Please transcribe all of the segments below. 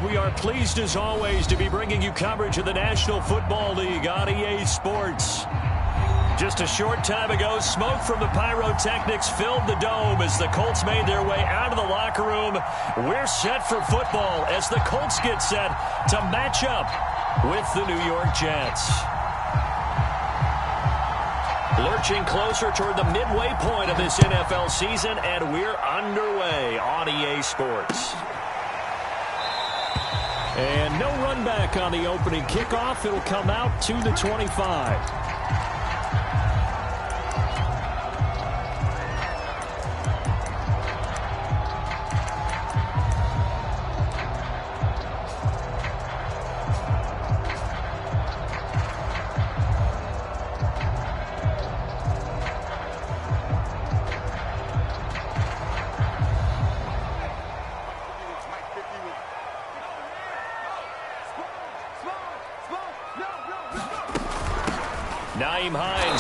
We are pleased as always to be bringing you coverage of the National Football League on EA Sports. Just a short time ago, smoke from the pyrotechnics filled the dome as the Colts made their way out of the locker room. We're set for football as the Colts get set to match up with the New York Jets. Lurching closer toward the midway point of this NFL season, and we're underway on EA Sports. And no run back on the opening kickoff. It'll come out to the 25.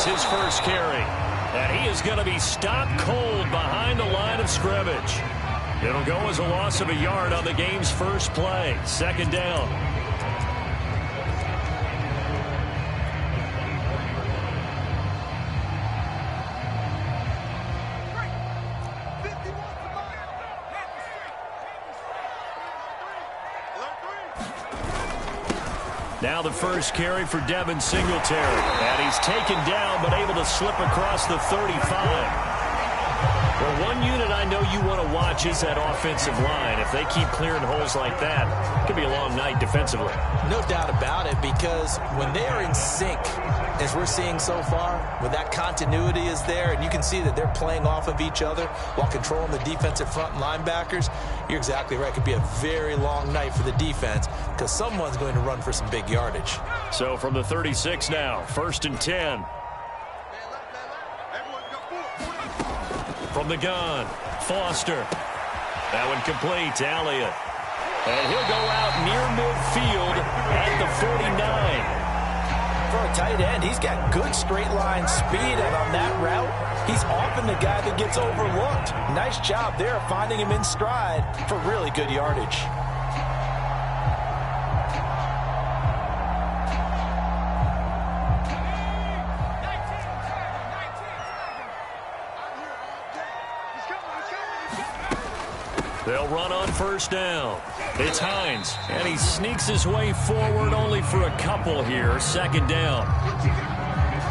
His first carry, and he is going to be stopped cold behind the line of scrimmage. It'll go as a loss of a yard on the game's first play. Second down. Now the first carry for Devin Singletary. And he's taken down but able to slip across the 35. Well, one unit I know you want to watch is that offensive line. If they keep clearing holes like that, it could be a long night defensively. No doubt about it, because when they are in sync, as we're seeing so far, when that continuity is there, and you can see that they're playing off of each other while controlling the defensive front and linebackers, you're exactly right. It could be a very long night for the defense because someone's going to run for some big yardage. So from the 36 now, 1st and 10. From the gun, Foster. That one complete to Elliott. And he'll go out near midfield at the 49. For a tight end, he's got good straight line speed, and on that route, he's often the guy that gets overlooked. Nice job there finding him in stride for really good yardage. They'll run on first down. It's Hines, and he sneaks his way forward only for a couple here. Second down.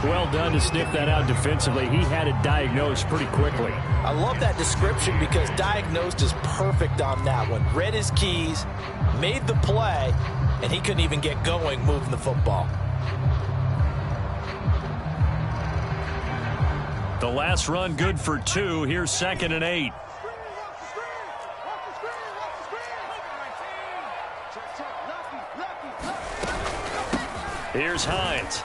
Well done to sniff that out defensively. He had it diagnosed pretty quickly. I love that description because diagnosed is perfect on that one. Read his keys, made the play, and he couldn't even get going moving the football. The last run good for 2. Here's 2nd and 8. Here's Hines.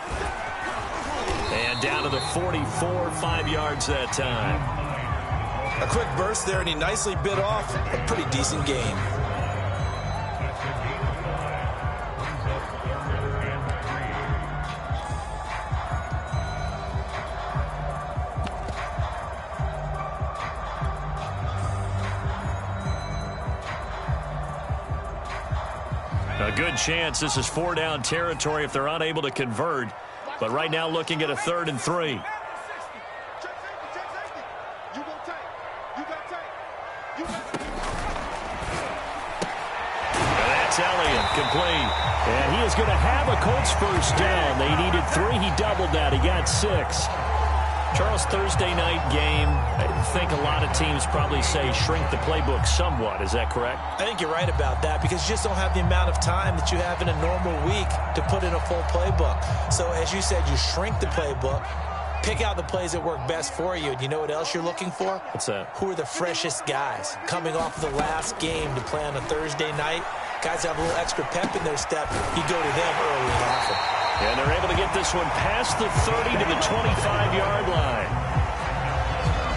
And down to the 44, 5 yards that time. A quick burst there, and he nicely bit off a pretty decent game. A good chance this is 4-down territory if they're unable to convert. But right now looking at a 3rd and 3. And that's Elliott, complete. And he is going to have a Colts first down. They needed 3. He doubled that. He got 6. Charles, Thursday night game, I think a lot of teams probably say shrink the playbook somewhat. Is that correct? I think you're right about that because you just don't have the amount of time that you have in a normal week to put in a full playbook. So as you said, you shrink the playbook, pick out the plays that work best for you. And you know what else you're looking for? What's that? Who are the freshest guys coming off the last game to play on a Thursday night? Guys have a little extra pep in their step. You go to them early and often. And they're able to get this one past the 30 to the 25-yard line.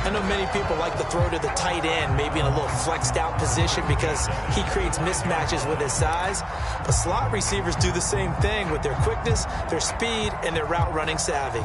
I know many people like to throw to the tight end, maybe in a little flexed out position because he creates mismatches with his size. But slot receivers do the same thing with their quickness, their speed, and their route running savvy.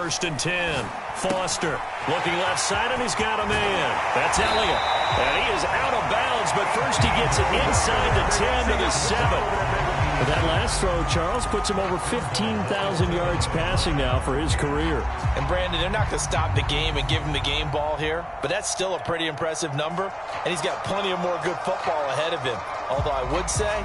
first and 10. Foster looking left side, and he's got a man. That's Elliott. And he is out of bounds, but first he gets it inside the 10 to the 7. But that last throw, Charles, puts him over 15,000 yards passing now for his career. And, Brandon, they're not going to stop the game and give him the game ball here, but that's still a pretty impressive number, and he's got plenty of more good football ahead of him. Although I would say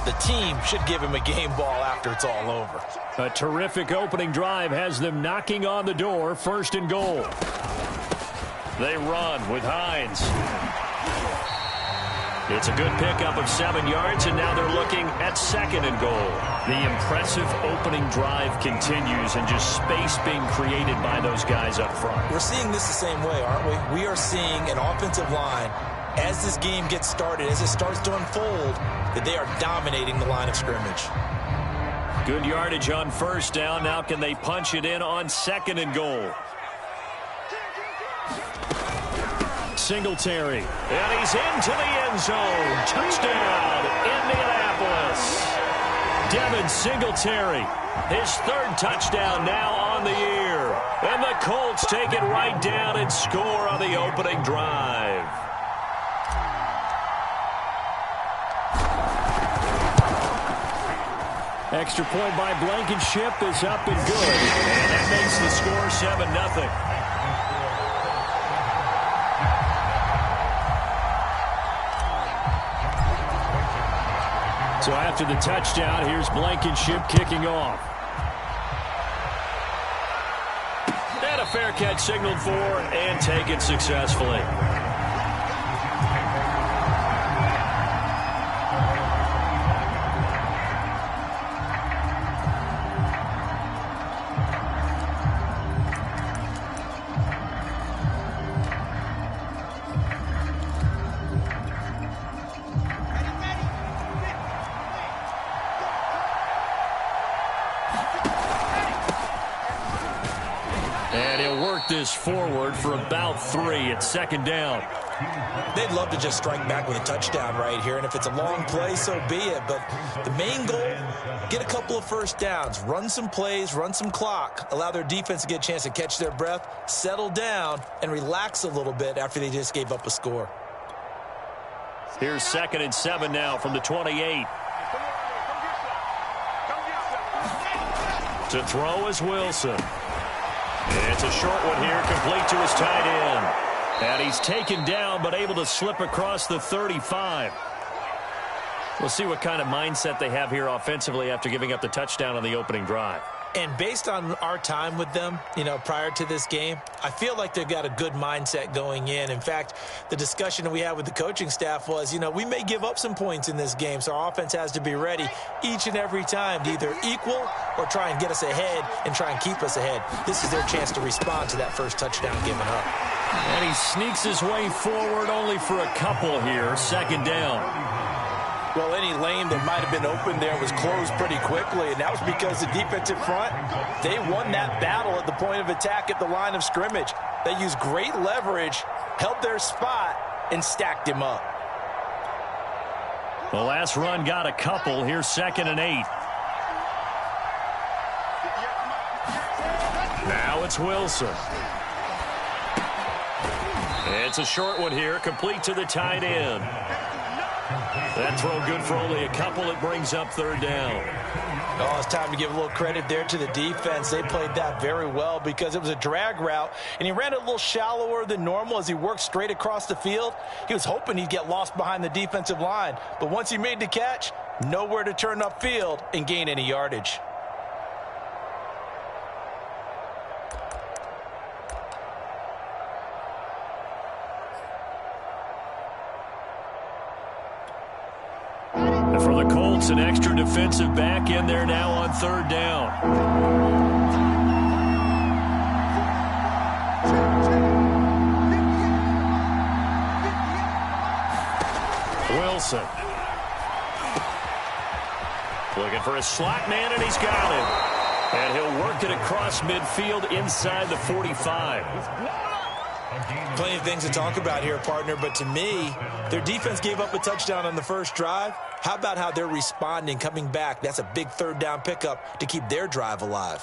the team should give him a game ball after it's all over. A terrific opening drive has them knocking on the door, first and goal. They run with Hines. It's a good pickup of 7 yards, and now they're looking at second and goal. The impressive opening drive continues, and just space being created by those guys up front. We're seeing this the same way, aren't we? We are seeing an offensive line, as this game gets started, as it starts to unfold, that they are dominating the line of scrimmage. Good yardage on first down. Now can they punch it in on second and goal? Singletary, and he's into the end zone. Touchdown, Indianapolis. Devin Singletary, his third touchdown now on the year. And the Colts take it right down and score on the opening drive. Extra point by Blankenship is up and good. And that makes the score 7-0. So after the touchdown, here's Blankenship kicking off. And a fair catch signaled for and taken successfully. This forward for about 3 at second down. They'd love to just strike back with a touchdown right here, and if it's a long play, so be it. But the main goal, get a couple of first downs, run some plays, run some clock, allow their defense to get a chance to catch their breath, settle down, and relax a little bit after they just gave up a score. Here's second and 7 now from the 28. To throw is Wilson. It's a short one here, complete to his tight end. And he's taken down, but able to slip across the 35. We'll see what kind of mindset they have here offensively after giving up the touchdown on the opening drive. And based on our time with them, prior to this game, I feel like they've got a good mindset going in. In fact, the discussion we had with the coaching staff was, we may give up some points in this game, so our offense has to be ready each and every time to either equal or try and get us ahead and try and keep us ahead. This is their chance to respond to that first touchdown given up. And he sneaks his way forward only for a couple here, second down. Well, any lane that might have been open there was closed pretty quickly, and that was because the defensive front, they won that battle at the point of attack at the line of scrimmage. They used great leverage, held their spot, and stacked him up. The last run got a couple. Here's second and 8. Now it's Wilson. It's a short one here, complete to the tight end. That throw good for only a couple. It brings up third down. Oh, it's time to give a little credit there to the defense. They played that very well because it was a drag route, and he ran it a little shallower than normal as he worked straight across the field. He was hoping he'd get lost behind the defensive line, but once he made the catch, nowhere to turn upfield and gain any yardage. For the Colts, an extra defensive back in there now on third down. Wilson. Looking for a slot man, and he's got him. And he'll work it across midfield inside the 45. Plenty of things to talk about here, partner, but to me, their defense gave up a touchdown on the first drive. How about how they're responding, coming back? That's a big third down pickup to keep their drive alive.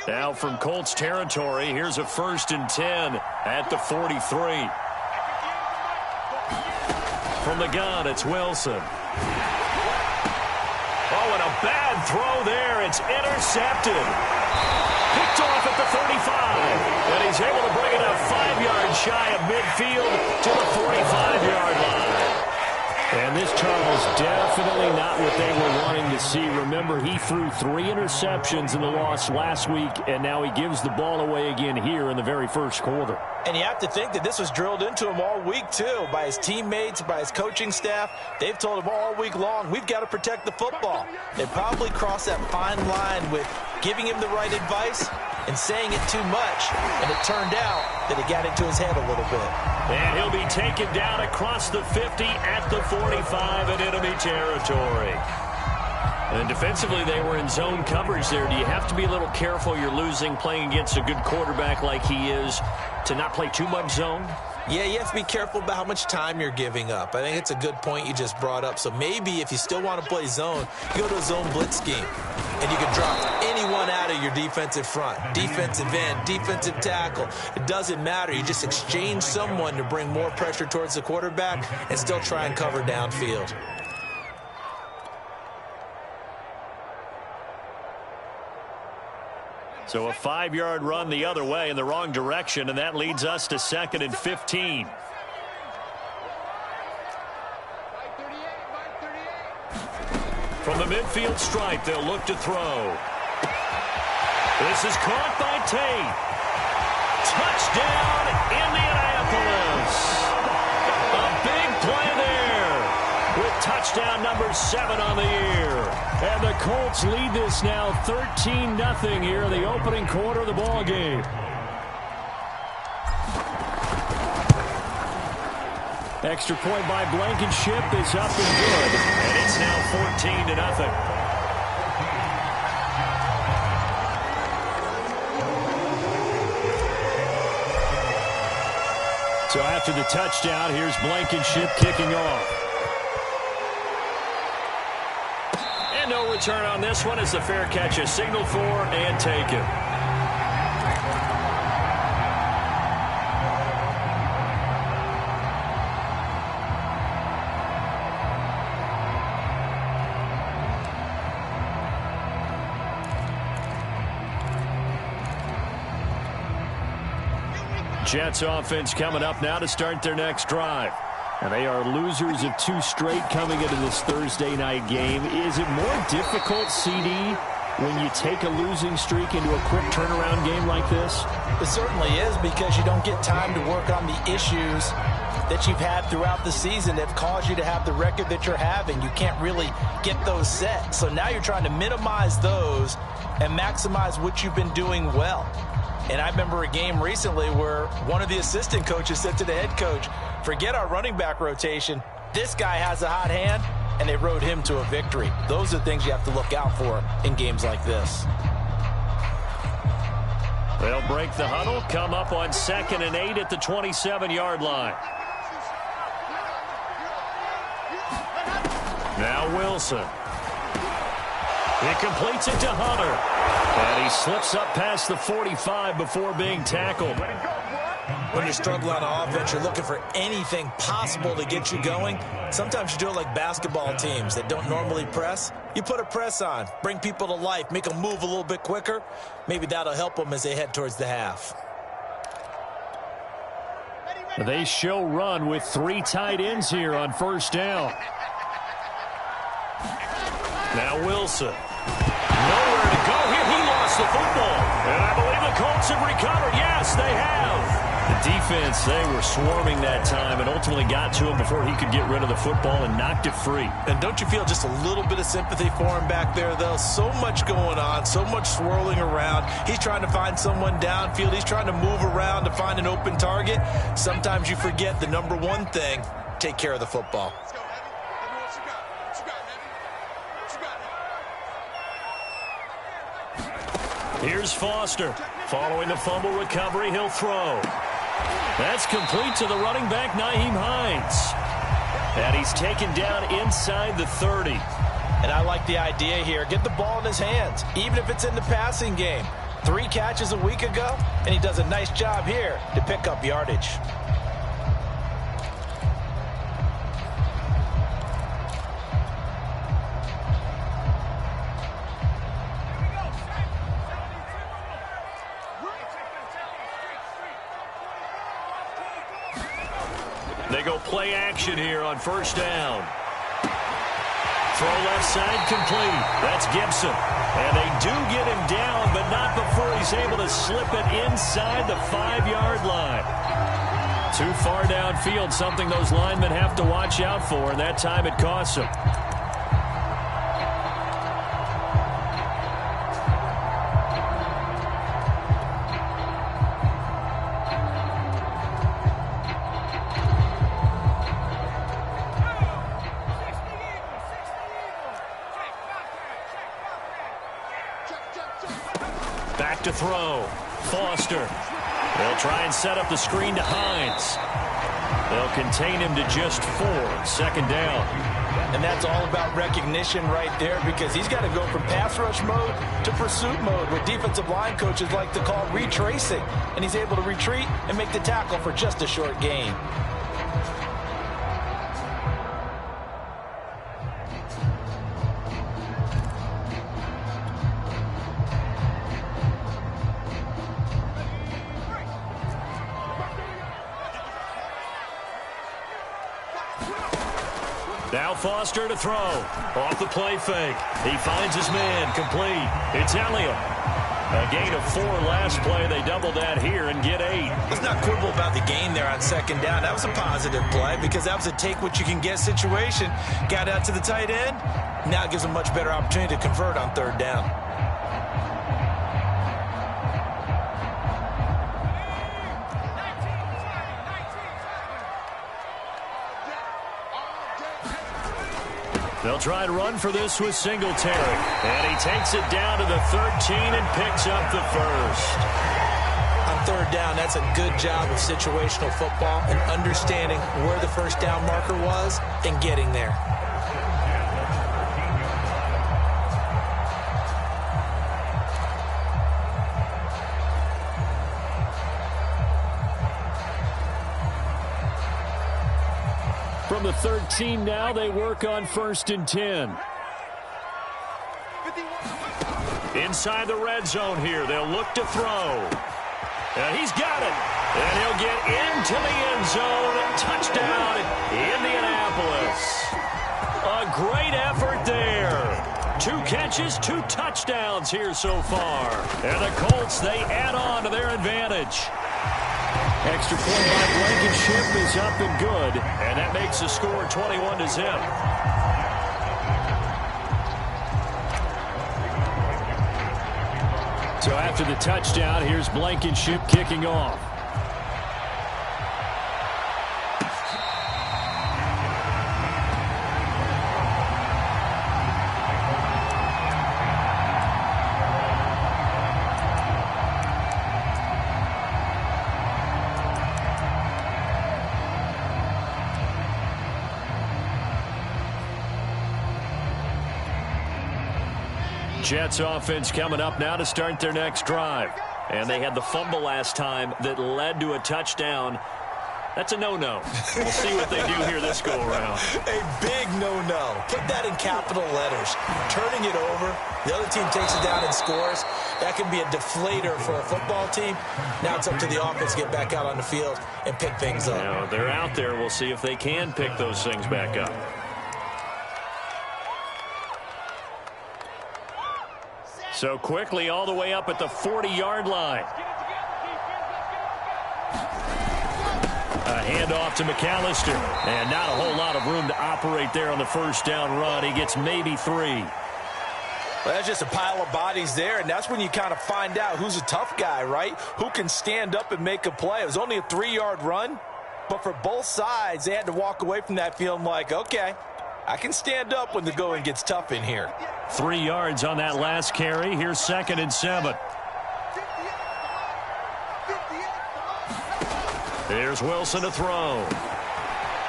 Now from Colts territory, here's a 1st and 10 at the 43. From the gun, it's Wilson. Oh, and a bad throw there. It's intercepted. Picked off at the 35. And he's able to bring it up 5 yards shy of midfield to the 45-yard line. And this, Charles, definitely not what they were wanting to see. Remember, he threw 3 interceptions in the loss last week, and now he gives the ball away again here in the very first quarter. And you have to think that this was drilled into him all week, too, by his teammates, by his coaching staff. They've told him all week long, we've got to protect the football. They probably crossed that fine line with giving him the right advice and saying it too much. And it turned out that it got into his head a little bit. And he'll be taken down across the 50 at the 45 in enemy territory. And defensively, they were in zone coverage there. Do you have to be a little careful? You're losing playing against a good quarterback like he is to not play too much zone? Yeah, you have to be careful about how much time you're giving up. I think it's a good point you just brought up. So maybe if you still want to play zone, you go to a zone blitz scheme. And you can drop anyone out of your defensive front. Defensive end, defensive tackle. It doesn't matter. You just exchange someone to bring more pressure towards the quarterback and still try and cover downfield. So a 5-yard run the other way in the wrong direction, and that leads us to 2nd and 15. From the midfield stripe, they'll look to throw. This is caught by Tate. Touchdown, Indianapolis. A big play there with touchdown number 7 on the year. And the Colts lead this now 13-0 here in the opening quarter of the ball game. Extra point by Blankenship is up and good. And it's now 14-0. So after the touchdown, here's Blankenship kicking off. And no return on this one as the fair catch is signaled for and taken. Jets offense coming up now to start their next drive. And they are losers of 2 straight coming into this Thursday night game. Is it more difficult, CD, when you take a losing streak into a quick turnaround game like this? It certainly is, because you don't get time to work on the issues that you've had throughout the season that have caused you to have the record that you're having. You can't really get those set. So now you're trying to minimize those and maximize what you've been doing well. And I remember a game recently where one of the assistant coaches said to the head coach, forget our running back rotation. This guy has a hot hand, and they rode him to a victory. Those are the things you have to look out for in games like this. They'll break the huddle, come up on 2nd and 8 at the 27-yard line. Now Wilson. He completes it to Hunter. And he slips up past the 45 before being tackled. When you're struggling on offense, you're looking for anything possible to get you going. Sometimes you do it like basketball teams that don't normally press. You put a press on, bring people to life, make them move a little bit quicker. Maybe that'll help them as they head towards the half. They show run with 3 tight ends here on 1st down. Now Wilson. Nowhere to go here. He lost the football. And I believe the Colts have recovered. Yes, they have. The defense, they were swarming that time and ultimately got to him before he could get rid of the football and knocked it free. And don't you feel just a little bit of sympathy for him back there, though? So much going on, so much swirling around. He's trying to find someone downfield. He's trying to move around to find an open target. Sometimes you forget the number one thing, take care of the football. Here's Foster. Following the fumble recovery, he'll throw. That's complete to the running back, Nyheim Hines. And he's taken down inside the 30. And I like the idea here. Get the ball in his hands, even if it's in the passing game. 3 catches a week ago, and he does a nice job here to pick up yardage. They go play action here on first down. Throw left side complete. That's Gibson. And they do get him down, but not before he's able to slip it inside the 5-yard line. Too far downfield, something those linemen have to watch out for, and that time it costs them. Back to throw. Foster. They'll try and set up the screen to Hines. They'll contain him to just 4. 2nd down. And that's all about recognition right there, because he's got to go from pass rush mode to pursuit mode, what defensive line coaches like to call retracing. And he's able to retreat and make the tackle for just a short gain. Now Foster to throw. Off the play fake. He finds his man. Complete. It's Elliott. A gain of 4 last play. They double that here and get 8. Let's not quibble about the gain there on 2nd down. That was a positive play because that was a take-what-you-can-get situation. Got out to the tight end. Now it gives them much better opportunity to convert on 3rd down. They'll try to run for this with Singletary. And he takes it down to the 13 and picks up the 1st. On 3rd down, that's a good job of situational football and understanding where the 1st down marker was and getting there. From the 13 now, they work on 1st and 10. Inside the red zone here, they'll look to throw. And he's got it. And he'll get into the end zone. Touchdown, Indianapolis. A great effort there. 2 catches, 2 touchdowns here so far. And the Colts, they add on to their advantage. Extra point by Blankenship is up and good. And that makes the score 21-0. So after the touchdown, here's Blankenship kicking off. Jets offense coming up now to start their next drive. And they had the fumble last time that led to a touchdown. That's a no-no. We'll see what they do here this go-around. A big no-no. Put that in capital letters. Turning it over, the other team takes it down and scores. That can be a deflator for a football team. Now it's up to the offense to get back out on the field and pick things up. Now, they're out there. We'll see if they can pick those things back up. So quickly all the way up at the 40-yard line. A handoff to McAllister. And not a whole lot of room to operate there on the 1st down run. He gets maybe 3. Well, that's just a pile of bodies there, and that's when you kind of find out who's a tough guy, right? Who can stand up and make a play. It was only a 3-yard run, but for both sides, they had to walk away from that feeling like, okay, I can stand up when the going gets tough in here. 3 yards on that last carry. Here's 2nd and 7. There's Wilson to throw.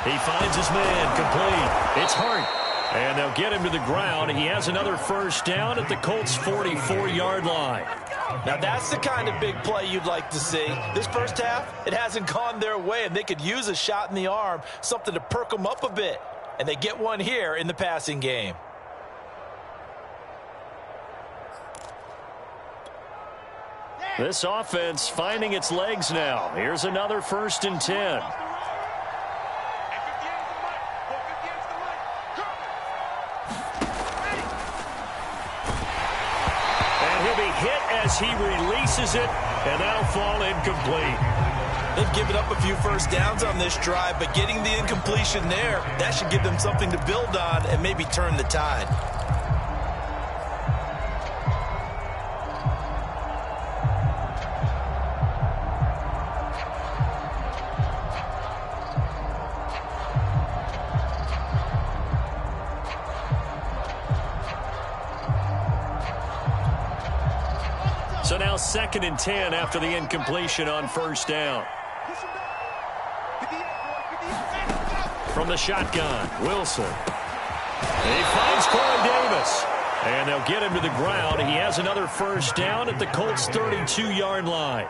He finds his man complete. It's Hart. And they'll get him to the ground. He has another first down at the Colts' 44-yard line. Now, that's the kind of big play you'd like to see. This first half, it hasn't gone their way, and they could use a shot in the arm, something to perk them up a bit. And they get one here in the passing game. This offense finding its legs now. Here's another 1st and 10. As he releases it, and that'll fall incomplete. They've given up a few first downs on this drive, but getting the incompletion there, that should give them something to build on and maybe turn the tide. So now 2nd and 10 after the incompletion on 1st down. From the shotgun, Wilson. He finds Corey Davis. And they'll get him to the ground. He has another first down at the Colts' 32-yard line.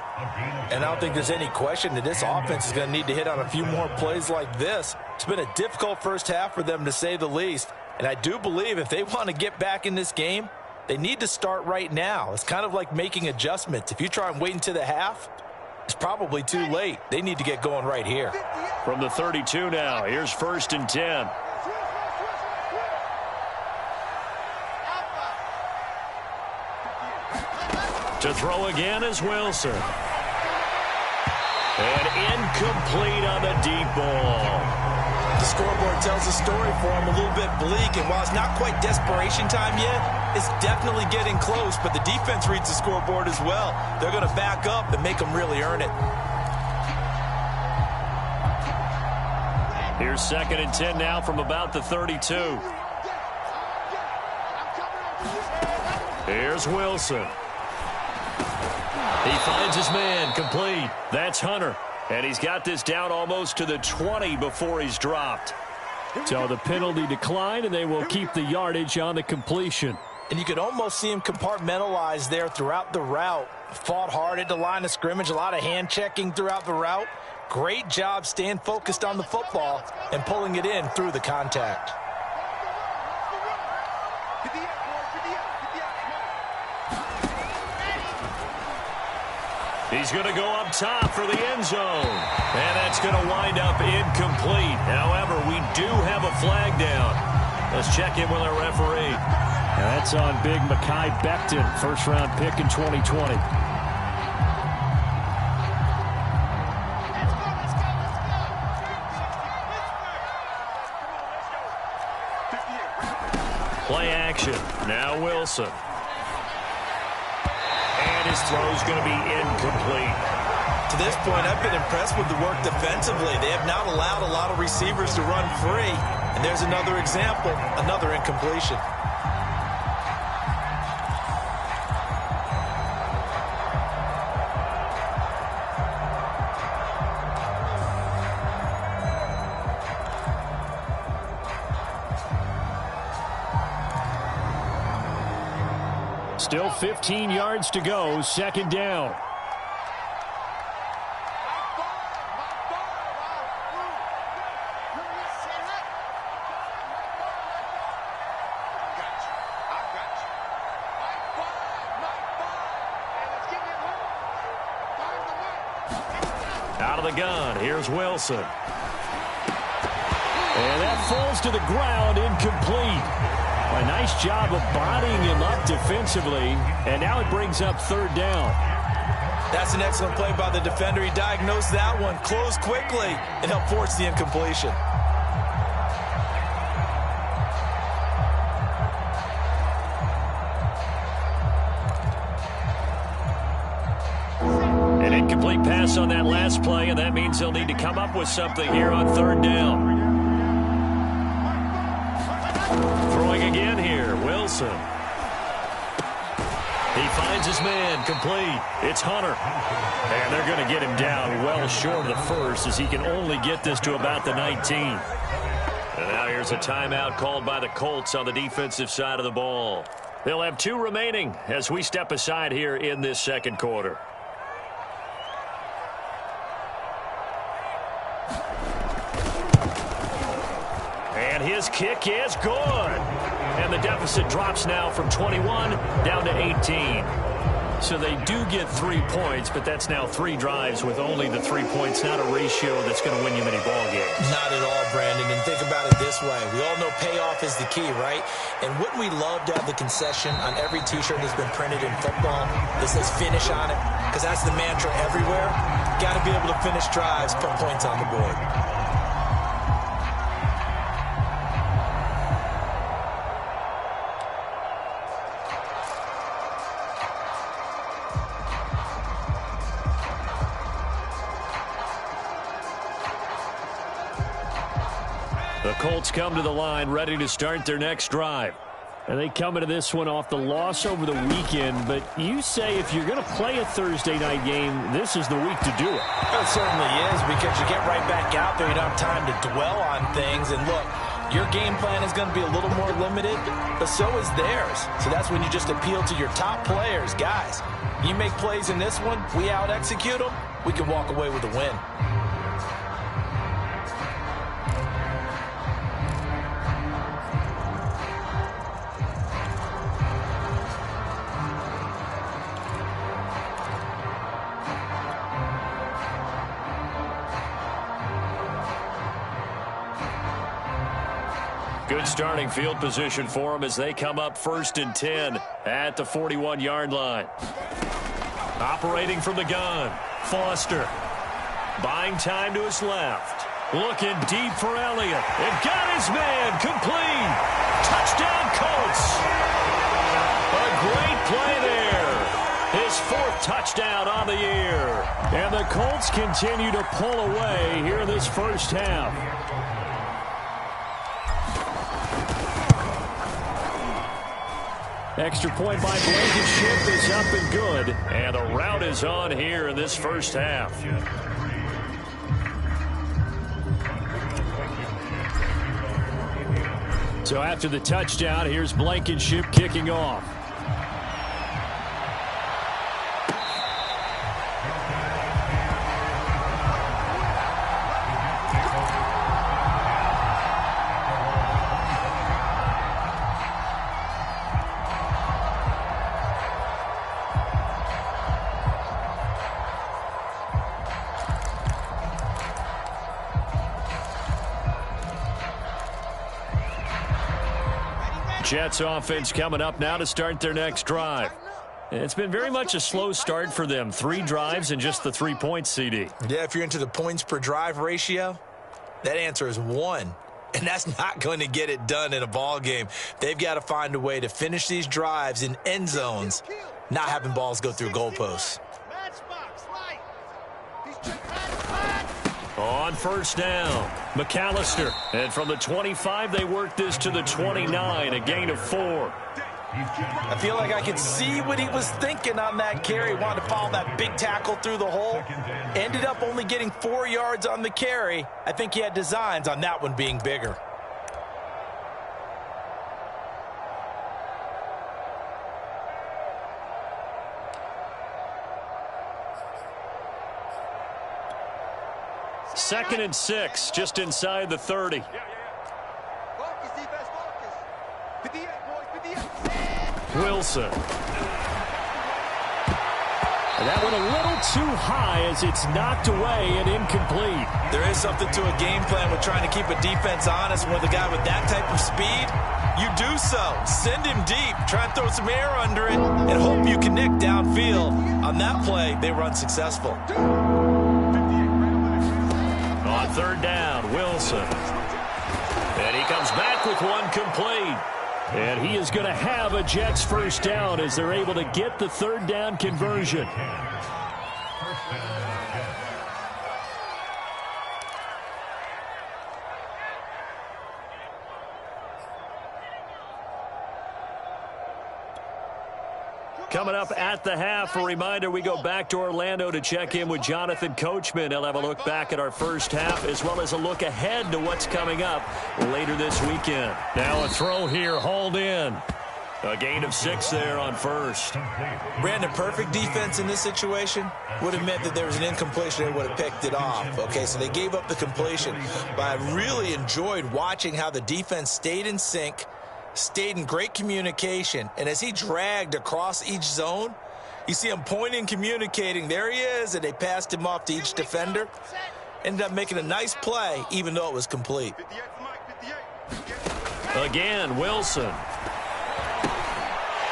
And I don't think there's any question that this offense is going to need to hit on a few more plays like this. It's been a difficult first half for them, to say the least. And I do believe if they want to get back in this game, they need to start right now. It's kind of like making adjustments. If you try and wait until the half, it's probably too late. They need to get going right here. From the 32 now, here's 1st and 10. To throw again is Wilson. And incomplete on the deep ball. The scoreboard tells the story for him a little bit bleak, and while it's not quite desperation time yet, it's definitely getting close, but the defense reads the scoreboard as well. They're going to back up and make them really earn it. Here's 2nd and 10 now from about the 32. Here's Wilson. He finds his man, complete. That's Hunter. And he's got this down almost to the 20 before he's dropped. So the penalty declined, and they will keep the yardage on the completion. And you could almost see him compartmentalize there throughout the route. Fought hard at the line of scrimmage, a lot of hand checking throughout the route. Great job staying focused on the football and pulling it in through the contact. He's going to go up top for the end zone. And that's going to wind up incomplete. However, we do have a flag down. Let's check in with our referee. That's on big Mekhi Becton, first-round pick in 2020. Play action. Now Wilson. And his throw's going to be incomplete. To this point, I've been impressed with the work defensively. They have not allowed a lot of receivers to run free. And there's another example, another incompletion. Still 15 yards to go, 2nd down. Out of the gun, here's Wilson. And that falls to the ground, incomplete. A nice job of bodying him up defensively, and now it brings up 3rd down. That's an excellent play by the defender. He diagnosed that one, closed quickly, and helped force the incompletion. An incomplete pass on that last play, and that means they'll need to come up with something here on 3rd down. Throwing again here, Wilson. He finds his man, complete. It's Hunter. And they're going to get him down well short of the first, as he can only get this to about the 19. And now here's a timeout called by the Colts on the defensive side of the ball. They'll have 2 remaining as we step aside here in this second quarter. And his kick is good. And the deficit drops now from 21 down to 18. So they do get 3 points, but that's now 3 drives with only the 3 points, not a ratio that's going to win you many ball games. Not at all, Brandon. And think about it this way. We all know payoff is the key, right? And wouldn't we love to have the concession on every T-shirt that's been printed in football that says finish on it? Because that's the mantra everywhere. Got to be able to finish drives, put points on the board. The Colts come to the line ready to start their next drive. And they come into this one off the loss over the weekend. But you say if you're going to play a Thursday night game, this is the week to do it. It certainly is, because you get right back out there. You don't have time to dwell on things. And look, your game plan is going to be a little more limited, but so is theirs. So that's when you just appeal to your top players. Guys, you make plays in this one, we out-execute them, we can walk away with a win. Good starting field position for them as they come up 1st and 10 at the 41-yard line. Operating from the gun, Foster. Buying time to his left. Looking deep for Elliott. And got his man complete. Touchdown, Colts. A great play there. His 4th touchdown on the year. And the Colts continue to pull away here in this first half. Extra point by Blankenship is up and good. And the route is on here in this first half. So after the touchdown, here's Blankenship kicking off. Jets offense coming up now to start their next drive. It's been very much a slow start for them. 3 drives and just the 3 points, CD. Yeah, if you're into the points per drive ratio, that answer is 1. And that's not going to get it done in a ball game. They've got to find a way to finish these drives in end zones, not having balls go through goalposts. On 1st down, McAllister. And from the 25, they work this to the 29, a gain of 4. I feel like I could see what he was thinking on that carry. Wanted to follow that big tackle through the hole. Ended up only getting 4 yards on the carry. I think he had designs on that one being bigger. Second and 6, just inside the 30. Wilson. And that went a little too high as it's knocked away and incomplete. There is something to a game plan with trying to keep a defense honest. With a guy with that type of speed, you do so. Send him deep, try and throw some air under it, and hope you connect downfield. On that play, they were unsuccessful. On 3rd down, Wilson. And he comes back with one complete. And he is going to have a Jets first down as they're able to get the 3rd down conversion. Coming up at the half, a reminder, we go back to Orlando to check in with Jonathan Coachman. He'll have a look back at our first half as well as a look ahead to what's coming up later this weekend. Now a throw here, hauled in. A gain of 6 there on first. Brandon, perfect defense in this situation would have meant that there was an incompletion. They would have picked it off. Okay, so they gave up the completion. But I really enjoyed watching how the defense stayed in sync, stayed in great communication, and as he dragged across each zone, you see him pointing, communicating. There he is, and they passed him off to each defender. Ended up making a nice play, even though it was complete. Again, Wilson.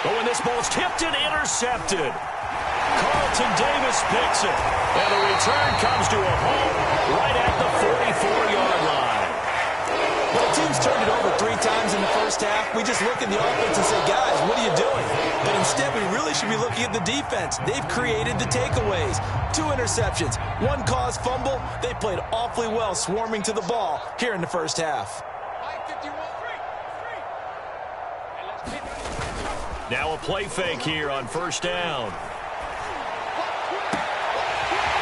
But when this ball's tipped and intercepted, Carlton Davis picks it. And the return comes to a halt right at the 44-yard line. Well, the team's turned it over 3 times in the first half. We just look at the offense and say, guys, what are you doing? But instead, we really should be looking at the defense. They've created the takeaways. 2 interceptions, 1 caused fumble. They played awfully well swarming to the ball here in the first half. Now a play fake here on first down.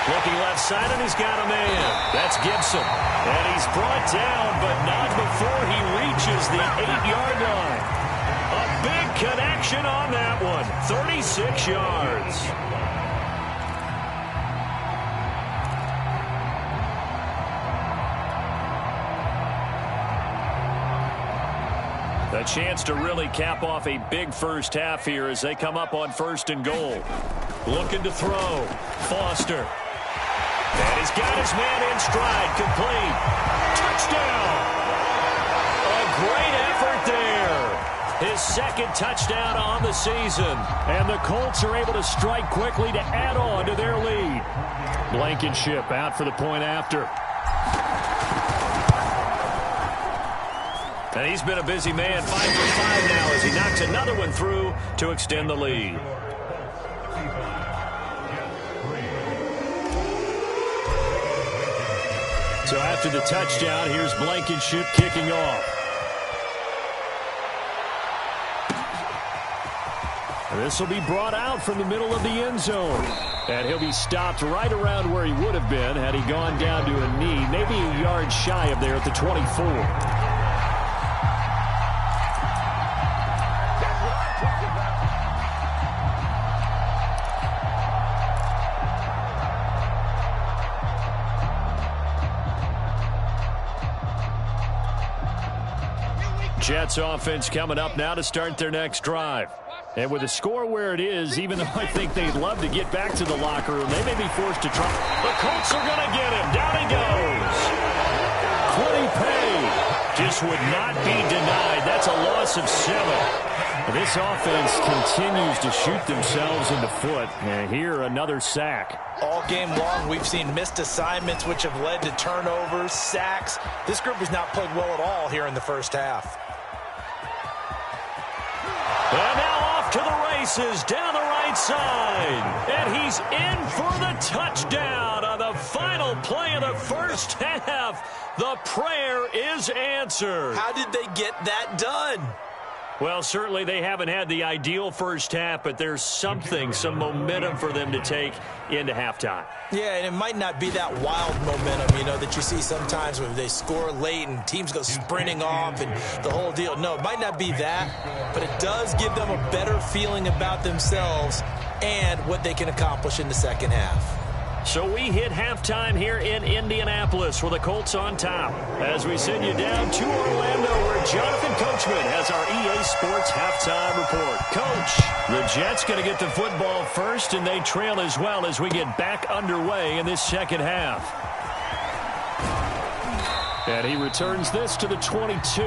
Looking left side, and he's got a man. That's Gibson. And he's brought down, but not before he reaches the 8-yard line. A big connection on that one. 36 yards. A chance to really cap off a big first half here as they come up on 1st and goal. Looking to throw. Foster. And he's got his man in stride. Complete. Touchdown. A great effort there. His 2nd touchdown on the season. And the Colts are able to strike quickly to add on to their lead. Blankenship out for the point after. And he's been a busy man, 5 for 5 now as he knocks another one through to extend the lead. So after the touchdown, here's Blankenship kicking off. This will be brought out from the middle of the end zone. And he'll be stopped right around where he would have been had he gone down to a knee, maybe a yard shy of there at the 24. Jets offense coming up now to start their next drive. And with the score where it is, even though I think they'd love to get back to the locker room, they may be forced to try. The Colts are going to get him. Down he goes. 20 paid. Just would not be denied. That's a loss of 7. This offense continues to shoot themselves in the foot. And here, another sack. All game long, we've seen missed assignments, which have led to turnovers, sacks. This group has not played well at all here in the first half. And now off to the races down the right side. And he's in for the touchdown on the final play of the first half. The prayer is answered. How did they get that done? Well, certainly they haven't had the ideal first half, but there's something, some momentum for them to take into halftime. Yeah, and it might not be that wild momentum, you know, that you see sometimes when they score late and teams go sprinting off and the whole deal. No, it might not be that, but it does give them a better feeling about themselves and what they can accomplish in the second half. So we hit halftime here in Indianapolis with the Colts on top. As we send you down to Orlando where Jonathan Coachman has our EA Sports halftime report. Coach, the Jets going to get the football first, and they trail as well as we get back underway in this second half. And he returns this to the 22.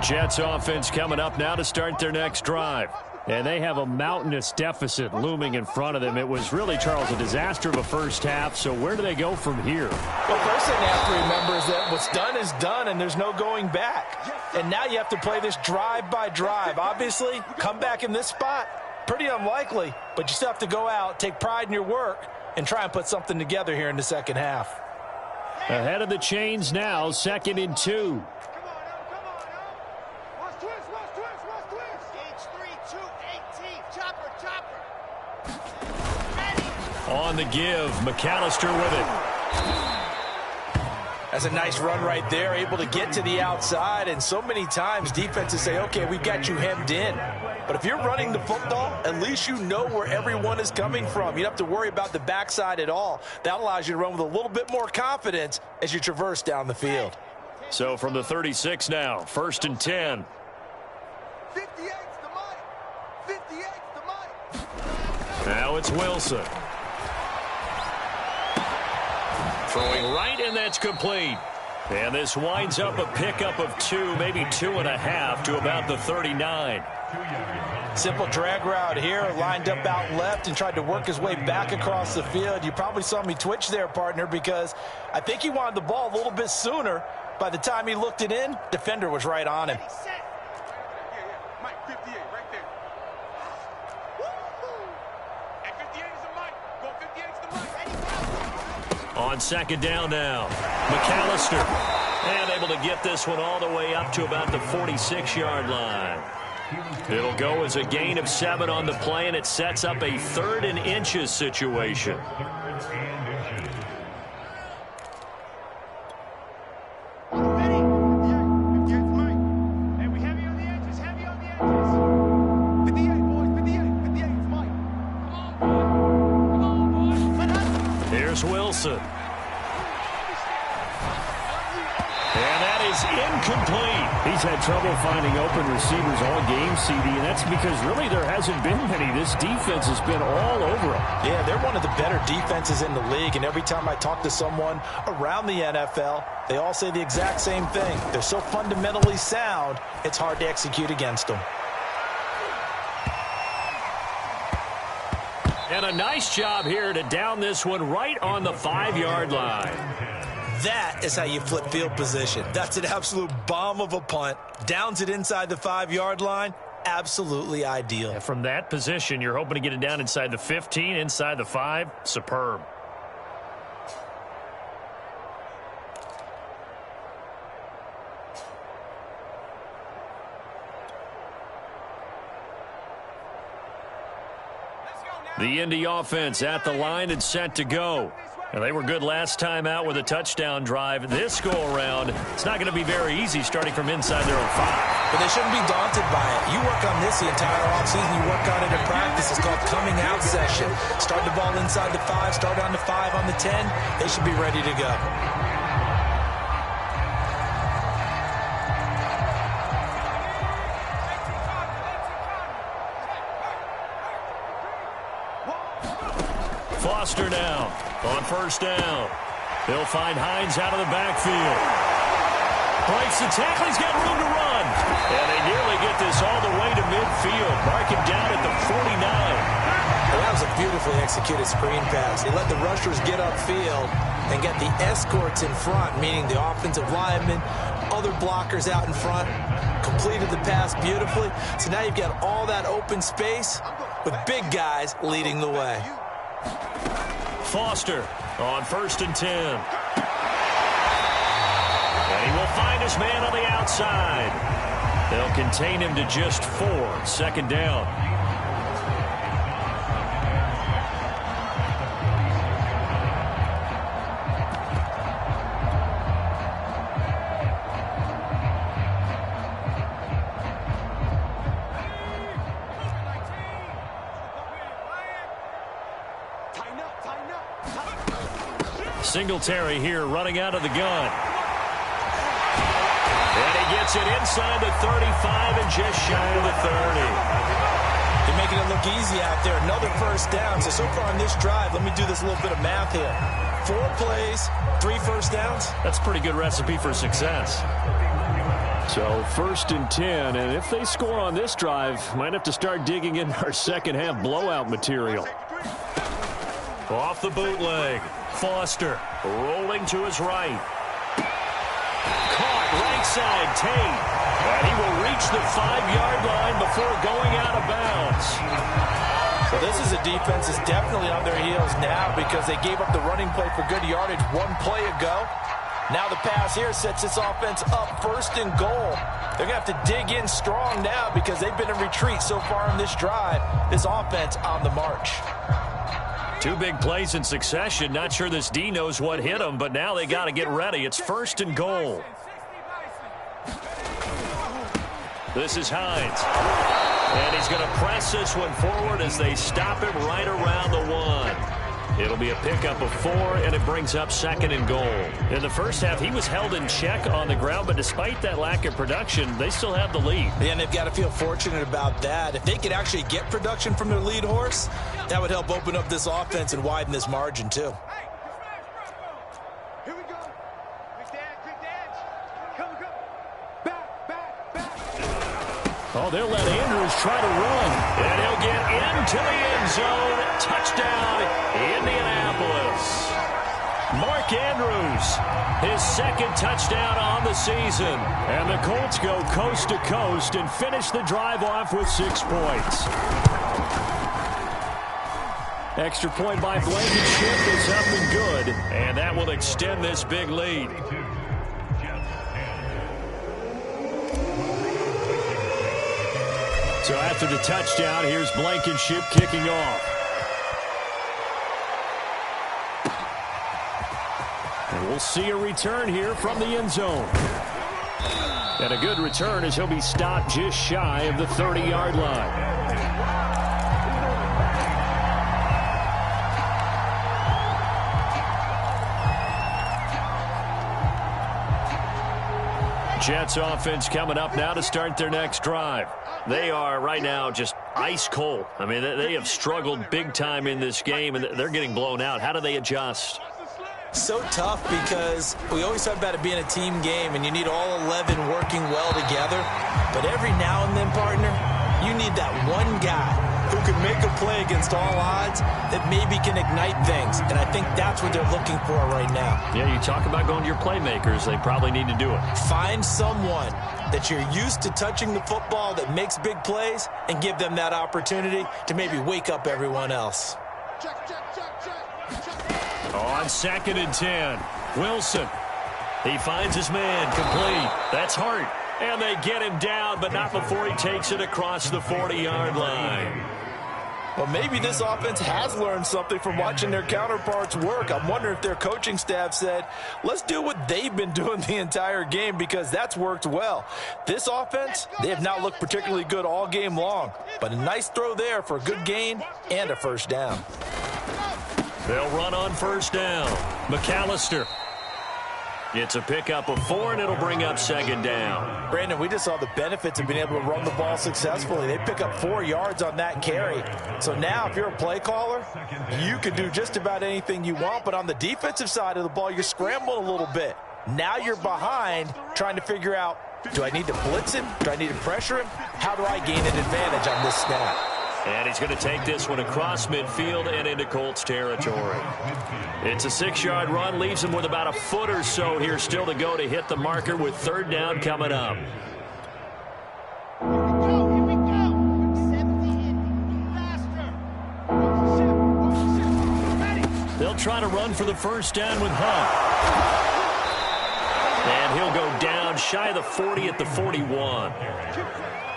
Jets offense coming up now to start their next drive. And they have a mountainous deficit looming in front of them. It was really, Charles, a disaster of a first half. So where do they go from here? Well, first thing they have to remember is that what's done is done, and there's no going back. And now you have to play this drive by drive. Obviously, come back in this spot, Pretty unlikely, but you still have to go out, take pride in your work, and try and put something together here in the second half. Ahead of the chains now, 2nd and 2. On the give, McAllister with it. That's a nice run right there, able to get to the outside, and so many times defenses say, okay, we've got you hemmed in. But if you're running the football, at least you know where everyone is coming from. You don't have to worry about the backside at all. That allows you to run with a little bit more confidence as you traverse down the field. So from the 36 now, 1st and 10. 58's the mic. 58's the mic. Now it's Wilson. Throwing right, and that's complete. And this winds up a pickup of 2, maybe 2.5 to about the 39. Simple drag route here, lined up out left and tried to work his way back across the field. You probably saw me twitch there, partner, because I think he wanted the ball a little bit sooner. By the time he looked it in, defender was right on him. Mike, 58, right there. And 58 is the mic. Go 58 is the mic. On 2nd down now, McAllister. And able to get this one all the way up to about the 46-yard line. It'll go as a gain of 7 on the play, and it sets up a 3rd and inches situation. Here's Wilson. And that is incomplete. He's had trouble finding open receivers all game, CD, and that's because really there hasn't been many. This defense has been all over him. Yeah, they're one of the better defenses in the league, and every time I talk to someone around the NFL, they all say the exact same thing. They're so fundamentally sound, it's hard to execute against them. And a nice job here to down this one right on the 5-yard line. That is how you flip field position. That's an absolute bomb of a punt. Downs it inside the 5-yard line. Absolutely ideal. And from that position, you're hoping to get it down inside the 15, inside the 5. Superb. The Indy offense at the line and set to go. And they were good last time out with a touchdown drive. This go-around, it's not going to be very easy starting from inside their own 5. But they shouldn't be daunted by it. You work on this the entire offseason. You work on it in practice. It's called coming out session. Start the ball inside the 5, start on the 5, on the 10. They should be ready to go. Foster now on 1st down. They'll find Hines out of the backfield. Breaks the tackle. He's got room to run. And they nearly get this all the way to midfield. Mark him down at the 49. Well, that was a beautifully executed screen pass. They let the rushers get upfield and get the escorts in front, meaning the offensive linemen, other blockers out in front, completed the pass beautifully. So now you've got all that open space with big guys leading the way. Foster on 1st and 10. And he will find his man on the outside. They'll contain him to just 4. 2nd down. Singletary here running out of the gun. And he gets it inside the 35 and just shy of the 30. They're making it look easy out there. Another 1st down. So far on this drive, let me do this little bit of math here. 4 plays, 3 1st downs. That's a pretty good recipe for success. So 1st and 10, and if they score on this drive, might have to start digging in our second half blowout material. Off the bootleg. Foster rolling to his right. Caught right side, Tate. And he will reach the 5-yard line before going out of bounds. So this is a defense that's definitely on their heels now because they gave up the running play for good yardage one play ago. Now the pass here sets this offense up 1st and goal. They're going to have to dig in strong now because they've been in retreat so far in this drive. This offense on the march. 2 big plays in succession. Not sure this D knows what hit them, but now they got to get ready. It's 1st and goal. This is Hines. And he's going to press this one forward as they stop him right around the 1. It'll be a pickup of 4, and it brings up 2nd and goal. In the first half, he was held in check on the ground, but despite that lack of production, they still have the lead. Yeah, and they've got to feel fortunate about that. If they could actually get production from their lead horse, that would help open up this offense and widen this margin, too. Here we go. Quick dance. Come. Back. Oh, they'll let Andrews try to run. And he'll get into the end zone. Touchdown, Indianapolis. Mark Andrews, his 2nd touchdown on the season. And the Colts go coast to coast and finish the drive off with 6 points. Extra point by Blankenship is up and good. And that will extend this big lead. So after the touchdown, here's Blankenship kicking off. And we'll see a return here from the end zone. And a good return as he'll be stopped just shy of the 30-yard line. Jets offense coming up now to start their next drive. They are right now just ice cold. I mean, they have struggled big time in this game, and they're getting blown out. How do they adjust? So tough because we always talk about it being a team game, and you need all 11 working well together. But every now and then, partner, you need that one guy who can make a play against all odds that maybe can ignite things. And I think that's what they're looking for right now. Yeah, you talk about going to your playmakers. They probably need to do it. Find someone that you're used to touching the football that makes big plays and give them that opportunity to maybe wake up everyone else. On 2nd and 10, Wilson. He finds his man, complete. That's Hart. And they get him down, but not before he takes it across the 40-yard line. Well, maybe this offense has learned something from watching their counterparts work. I'm wondering if their coaching staff said, let's do what they've been doing the entire game because that's worked well. This offense, they have not looked particularly good all game long, but a nice throw there for a good gain and a 1st down. They'll run on 1st down. McAllister. It's a pickup of 4, and it'll bring up 2nd down. Brandon, we just saw the benefits of being able to run the ball successfully. They pick up 4 yards on that carry. So now if you're a play caller, you can do just about anything you want. But on the defensive side of the ball, you're scrambling a little bit. Now you're behind trying to figure out, do I need to blitz him? Do I need to pressure him? How do I gain an advantage on this snap? And he's going to take this one across midfield and into Colts territory. It's a 6-yard run, leaves him with about a foot or so here still to go to hit the marker with 3rd down coming up. They'll try to run for the 1st down with Hunt. And he'll go down shy of the 40 at the 41.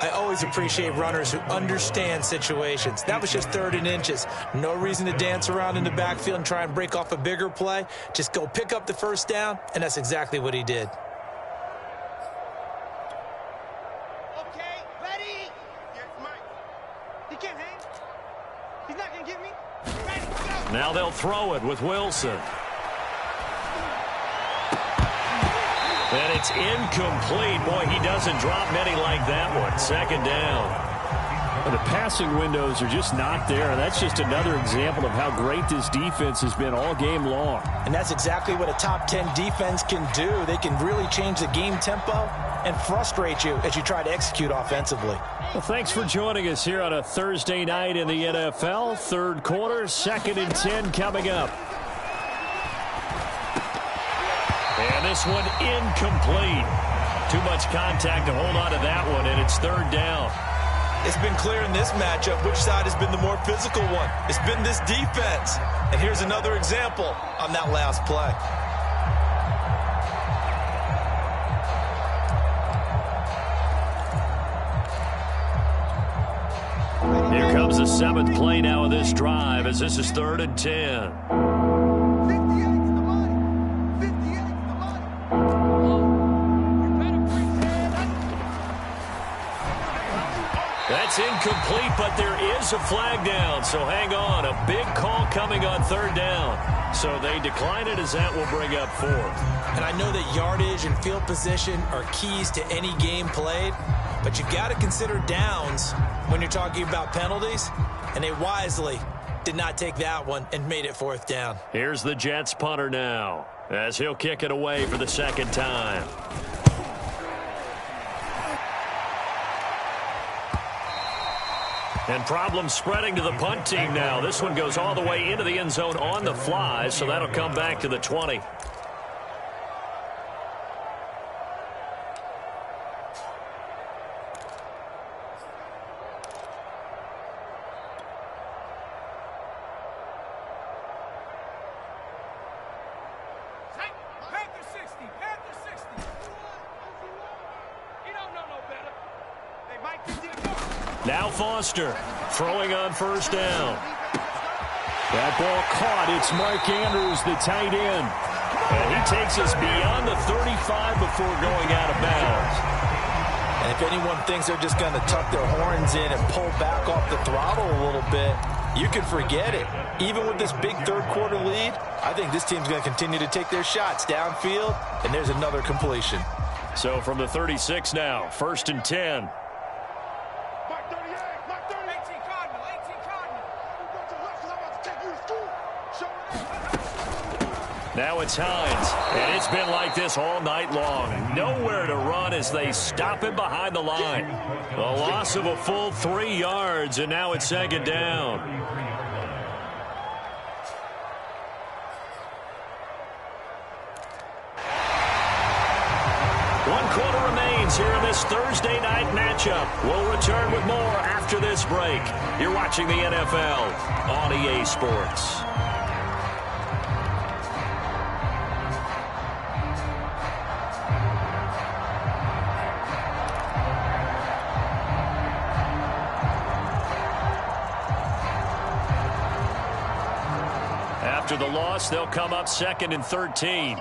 I always appreciate runners who understand situations. That was just 3rd and inches. No reason to dance around in the backfield and try and break off a bigger play. Just go pick up the 1st down, and that's exactly what he did. Okay, ready? Yes, Mike. He can't hang. He's not going to get me. Ready, go. Now they'll throw it with Wilson. And it's incomplete. Boy, he doesn't drop many like that one. 2nd down. The passing windows are just not there. That's just another example of how great this defense has been all game long. And that's exactly what a top 10 defense can do. They can really change the game tempo and frustrate you as you try to execute offensively. Well, thanks for joining us here on a Thursday night in the NFL. 3rd quarter, 2nd and 10 coming up. And this one incomplete. Too much contact to hold on to that one, and it's 3rd down. It's been clear in this matchup which side has been the more physical one. It's been this defense. And here's another example on that last play. Here comes the 7th play now of this drive as this is 3rd and 10. That's incomplete, but there is a flag down, so hang on. A big call coming on 3rd down. So they decline it as that will bring up 4th. And I know that yardage and field position are keys to any game played, but you got to consider downs when you're talking about penalties, and they wisely did not take that one and made it 4th down. Here's the Jets punter now as he'll kick it away for the 2nd time. And problems spreading to the punt team now. This one goes all the way into the end zone on the fly, so that'll come back to the 20. Now Foster throwing on 1st down. That ball caught. It's Mark Andrews, the tight end. And he takes us beyond the 35 before going out of bounds. And if anyone thinks they're just going to tuck their horns in and pull back off the throttle a little bit, you can forget it. Even with this big 3rd quarter lead, I think this team's going to continue to take their shots downfield, and there's another completion. So from the 36 now, 1st and 10. Now it's Hines, and it's been like this all night long. Nowhere to run as they stop him behind the line. A loss of a full 3 yards, and now it's 2nd down. One quarter remains here in this Thursday night matchup. We'll return with more after this break. You're watching the NFL on EA Sports. After the loss, they'll come up 2nd and 13.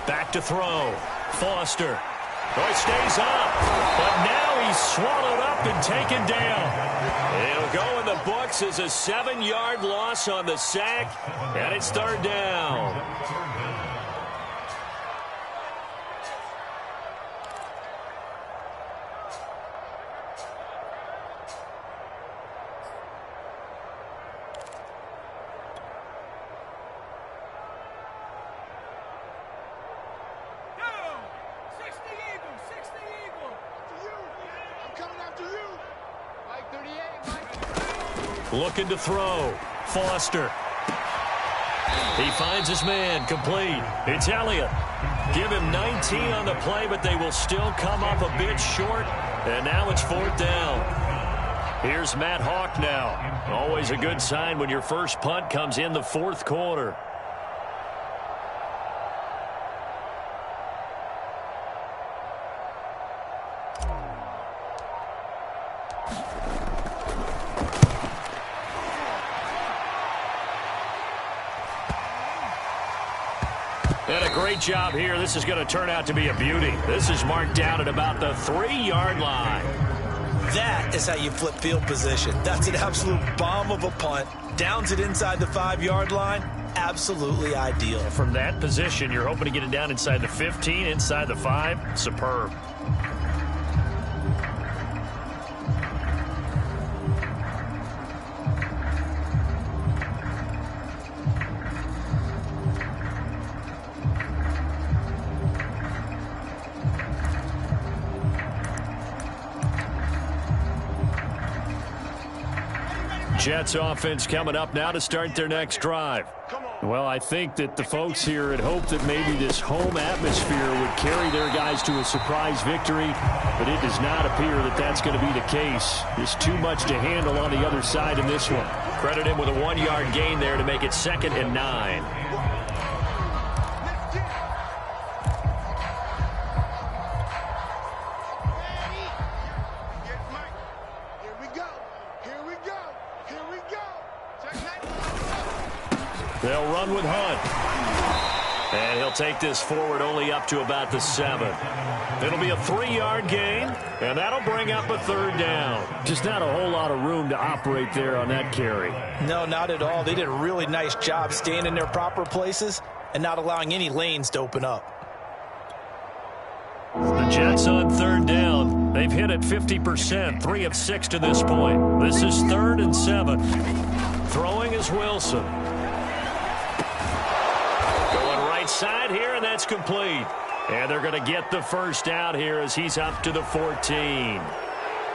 Back to throw. Foster. Oh, he stays up. But now he's swallowed up and taken down. It'll go in the books as a 7-yard loss on the sack. And it's 3rd down. Looking to throw. Foster. He finds his man. Complete. It's Elliott. Give him 19 on the play, but they will still come up a bit short. And now it's 4th down. Here's Matt Hawk now. Always a good sign when your first punt comes in the 4th quarter. And a great job here. This is going to turn out to be a beauty. This is marked down at about the 3-yard line. That is how you flip field position. That's an absolute bomb of a punt. Downs it inside the 5-yard line. Absolutely ideal. From that position, you're hoping to get it down inside the 15, inside the 5. Superb. Jets offense coming up now to start their next drive. Well, I think that the folks here had hoped that maybe this home atmosphere would carry their guys to a surprise victory, but it does not appear that that's going to be the case. There's too much to handle on the other side in this one. Credit him with a 1-yard gain there to make it 2nd and 9. They'll run with Hunt. And he'll take this forward only up to about the 7. It'll be a 3-yard gain, and that'll bring up a 3rd down. Just not a whole lot of room to operate there on that carry. No, not at all. They did a really nice job staying in their proper places and not allowing any lanes to open up. The Jets on 3rd down. They've hit it 50%, 3 of 6 to this point. This is 3rd and 7. Throwing is Wilson. Side here, and that's complete. And they're going to get the 1st down here as he's up to the 14.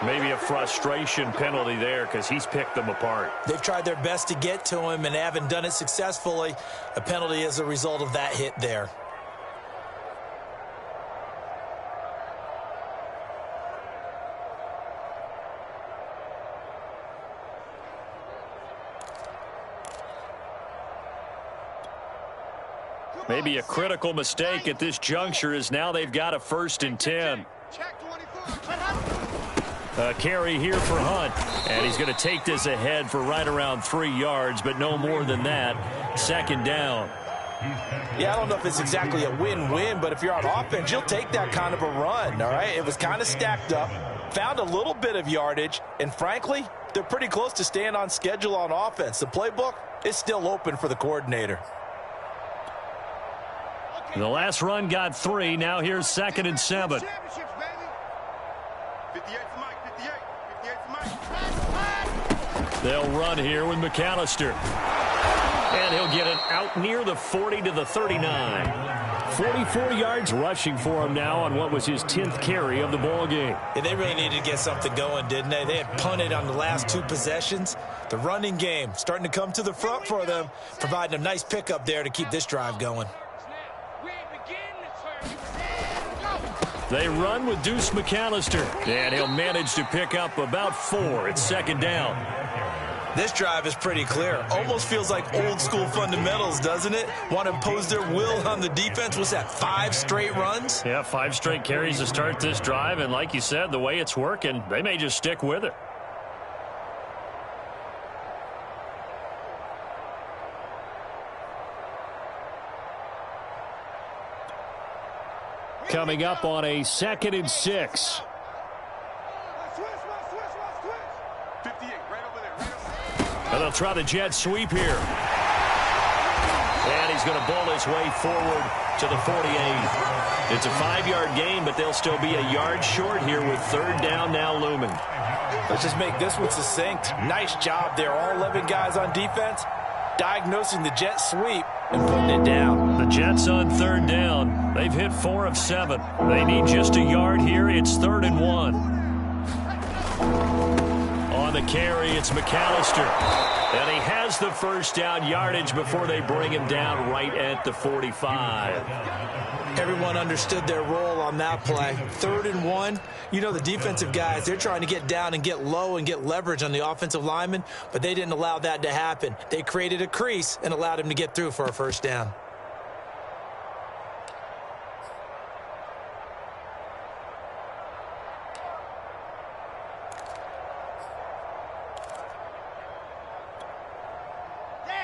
Maybe a frustration penalty there because he's picked them apart. They've tried their best to get to him and haven't done it successfully. A penalty as a result of that hit there. Maybe a critical mistake at this juncture is now they've got a 1st and 10. A carry here for Hunt. And he's going to take this ahead for right around 3 yards, but no more than that. 2nd down. Yeah, I don't know if it's exactly a win-win, but if you're on offense, you'll take that kind of a run, all right? It was kind of stacked up, found a little bit of yardage, and frankly, they're pretty close to staying on schedule on offense. The playbook is still open for the coordinator. The last run got 3. Now here's 2nd and 7. They'll run here with McAllister. And he'll get it out near the 40 to the 39. 44 yards rushing for him now on what was his 10th carry of the ball game. Yeah, they really needed to get something going, didn't they? They had punted on the last 2 possessions. The running game starting to come to the front for them, providing a nice pickup there to keep this drive going. They run with Deuce McAllister, and he'll manage to pick up about 4. It's 2nd down. This drive is pretty clear. Almost feels like old school fundamentals, doesn't it? Want to impose their will on the defense. What's that, 5 straight runs? Yeah, 5 straight carries to start this drive, and like you said, the way it's working, they may just stick with it. Coming up on a 2nd and 6. And they'll try the jet sweep here. And he's going to bowl his way forward to the 48. It's a 5-yard gain, but they'll still be a yard short here with 3rd down now looming. Let's just make this one succinct. Nice job there. All 11 guys on defense diagnosing the jet sweep and putting it down. The Jets on 3rd down. They've hit 4 of 7. They need just a yard here. It's 3rd and 1. On the carry, it's McAllister. And he has the 1st down yardage before they bring him down right at the 45. Everyone understood their role on that play. 3rd and 1. You know, the defensive guys, they're trying to get down and get low and get leverage on the offensive lineman, but they didn't allow that to happen. They created a crease and allowed him to get through for a 1st down.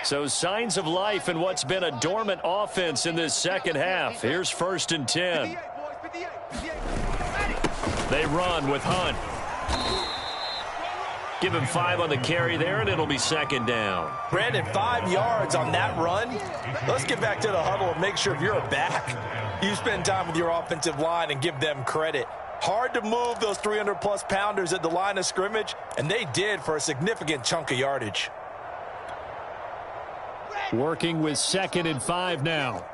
So signs of life in what's been a dormant offense in this 2nd half. Here's 1st and 10. They run with Hunt. Give him 5 on the carry there, and it'll be 2nd down. Brandon, 5 yards on that run. Let's get back to the huddle and make sure if you're a back, you spend time with your offensive line and give them credit. Hard to move those 300-plus pounders at the line of scrimmage, and they did for a significant chunk of yardage. Working with 2nd and 5 now.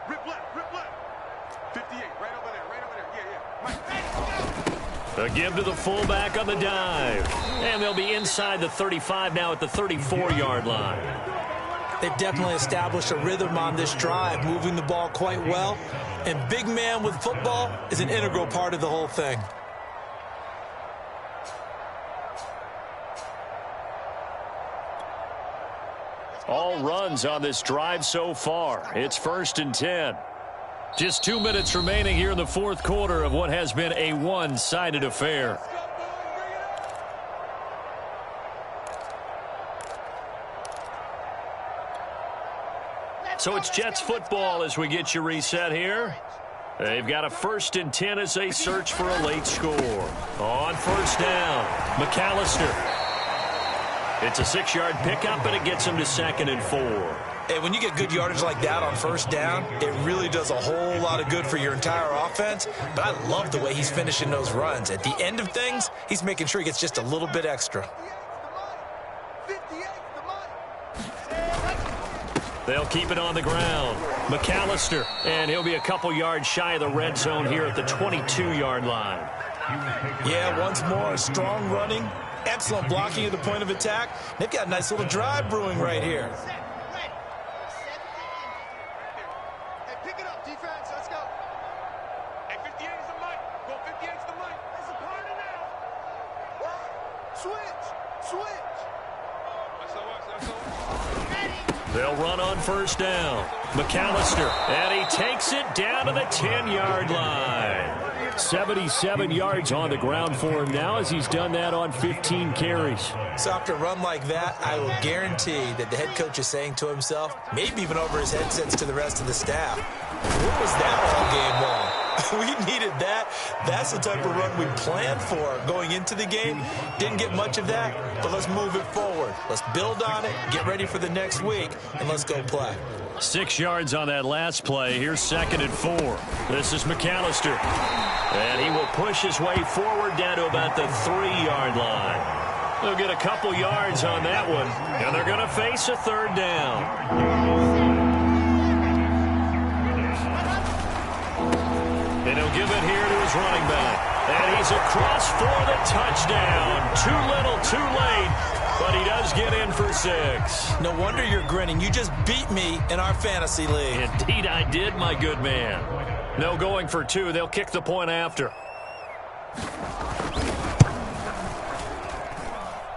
Rip left, 58, right over there, A give to the fullback on the dive. And they'll be inside the 35 now at the 34-yard line. They've definitely established a rhythm on this drive, moving the ball quite well. And big man with football is an integral part of the whole thing. All runs on this drive so far. It's 1st and 10. Just 2 minutes remaining here in the fourth quarter of what has been a one-sided affair. So it's Jets football as we get you reset here. They've got a 1st and 10 as they search for a late score. On 1st down, McAllister. It's a 6-yard pickup, and it gets him to 2nd and 4. And when you get good yardage like that on 1st down, it really does a whole lot of good for your entire offense. But I love the way he's finishing those runs. At the end of things, he's making sure he gets just a little bit extra. They'll keep it on the ground. McAllister, and he'll be a couple yards shy of the red zone here at the 22-yard line. Yeah, once more, strong running, excellent blocking at the point of attack. They've got a nice little drive brewing right here. Hey, pick it up, defense. Let's go. Hey, 58 is the mic. Go 58 is the mic. That's a party now. Switch. They'll run on 1st down. McAllister, and he takes it down to the 10-yard line. 77 yards on the ground for him now as he's done that on 15 carries. So after a run like that, I will guarantee that the head coach is saying to himself, maybe even over his headsets to the rest of the staff, what was that all game long? We needed that. That's the type of run we planned for going into the game. Didn't get much of that, but let's move it forward. Let's build on it, get ready for the next week, and let's go play. 6 yards on that last play. Here's 2nd and 4. This is McAllister. And he will push his way forward down to about the 3-yard line. They'll get a couple yards on that one, and they're going to face a 3rd down. And he'll give it here to his running back. And he's across for the touchdown. Too little, too late, but he does get in for 6. No wonder you're grinning. You just beat me in our fantasy league. Indeed I did, my good man. No going for 2. They'll kick the point after.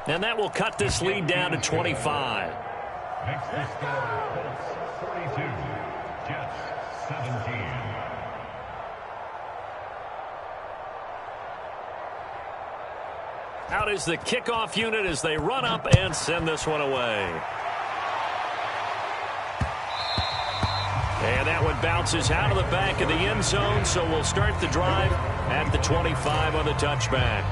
And that will cut this lead down to 25. Next to score, Colts 42, Jets 17. Out is the kickoff unit as they run up and send this one away. And that one bounces out of the back of the end zone, so we'll start the drive at the 25 on the touchback.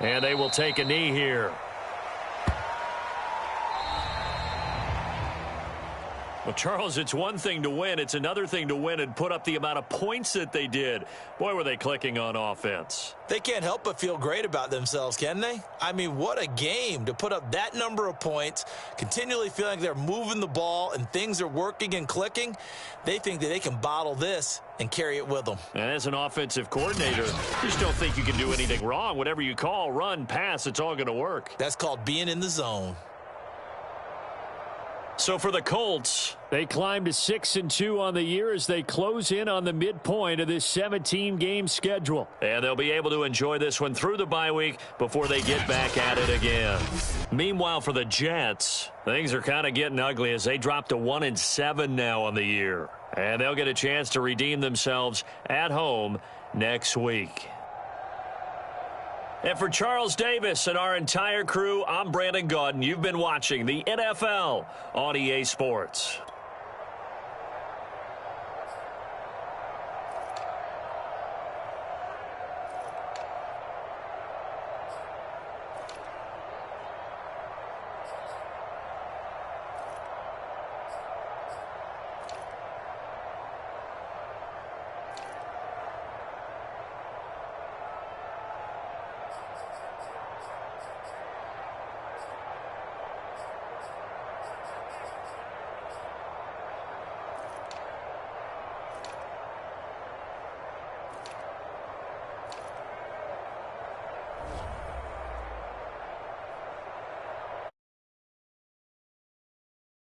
And they will take a knee here. Well, Charles, it's one thing to win. It's another thing to win and put up the amount of points that they did. Boy, were they clicking on offense. They can't help but feel great about themselves, can they? I mean, what a game to put up that number of points, continually feeling like they're moving the ball and things are working and clicking. They think that they can bottle this and carry it with them. And as an offensive coordinator, you just don't think you can do anything wrong. Whatever you call, run, pass, it's all going to work. That's called being in the zone. So for the Colts, they climb to 6-2 on the year as they close in on the midpoint of this 17-game schedule. And they'll be able to enjoy this one through the bye week before they get back at it again. Meanwhile, for the Jets, things are kind of getting ugly as they drop to 1-7 now on the year. And they'll get a chance to redeem themselves at home next week. And for Charles Davis and our entire crew, I'm Brandon Gaudin. You've been watching the NFL on EA Sports.